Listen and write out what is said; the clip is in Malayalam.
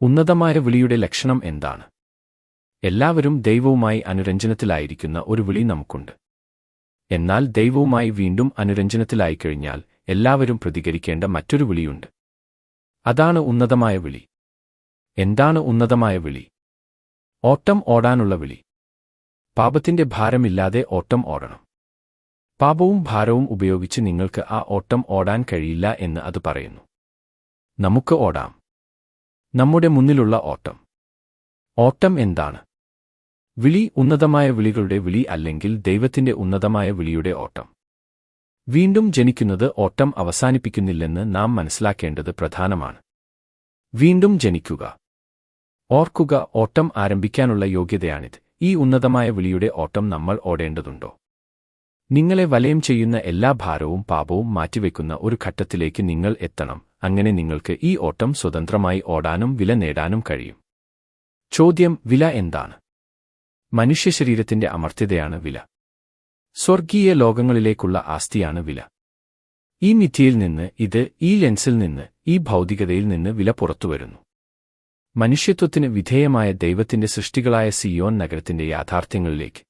ഉന്നതമായ വിളിയുടെ ലക്ഷണം എന്താണ്? എല്ലാവരും ദൈവവുമായി അനുരഞ്ജനത്തിലായിരിക്കുന്ന ഒരു വിളി നമുക്കുണ്ട്. എന്നാൽ ദൈവവുമായി വീണ്ടും അനുരഞ്ജനത്തിലായിക്കഴിഞ്ഞാൽ എല്ലാവരും പ്രതികരിക്കേണ്ട മറ്റൊരു വിളിയുണ്ട്. അതാണ് ഉന്നതമായ വിളി. എന്താണ് ഉന്നതമായ വിളി? ഓട്ടം ഓടാനുള്ള വിളി. പാപത്തിന്റെ ഭാരമില്ലാതെ ഓട്ടം ഓടണം. പാപവും ഭാരവും ഉപയോഗിച്ച് നിങ്ങൾക്ക് ആ ഓട്ടം ഓടാൻ കഴിയില്ല എന്ന് അത് പറയുന്നു. നമുക്ക് ഓടാം. നമ്മുടെ മുന്നിലുള്ള ഓട്ടം. ഓട്ടം എന്താണ്? വിളി ഉന്നതമായ വിളികളുടെ വിളി അല്ലെങ്കിൽ ദൈവത്തിന്റെ ഉന്നതമായ വിളിയുടെ ഓട്ടം. വീണ്ടും ജനിക്കുന്നത് ഓട്ടം അവസാനിപ്പിക്കുന്നില്ലെന്ന് നാം മനസ്സിലാക്കേണ്ടത് പ്രധാനമാണ്. വീണ്ടും ജനിക്കുക. ഓർക്കുക, ഓട്ടം ആരംഭിക്കാനുള്ള യോഗ്യതയാണിത്. ഈ ഉന്നതമായ വിളിയുടെ ഓട്ടം നമ്മൾ ഓടേണ്ടതുണ്ടോ? നിങ്ങളെ വലയം ചെയ്യുന്ന എല്ലാ ഭാരവും പാപവും മാറ്റിവെക്കുന്ന ഒരു ഘട്ടത്തിലേക്ക് നിങ്ങൾ എത്തണം. അങ്ങനെ നിങ്ങൾക്ക് ഈ ഓട്ടം സ്വതന്ത്രമായി ഓടാനും വില നേടാനും കഴിയും. ചോദ്യം: വില എന്താണ്? മനുഷ്യശരീരത്തിന്റെ അമർത്യതയാണ് വില. സ്വർഗീയ ലോകങ്ങളിലേക്കുള്ള ആസ്തിയാണ് വില. ഈ മിഥ്യയിൽ നിന്ന്, ഈ ലെൻസിൽ നിന്ന്, ഈ ഭൗതികതയിൽ നിന്ന് വില പുറത്തുവരുന്നു. മനുഷ്യത്വത്തിന് വിധേയമായ ദൈവത്തിന്റെ സൃഷ്ടികളായ സിയോൻ നഗരത്തിന്റെ യാഥാർത്ഥ്യങ്ങളിലേക്ക്.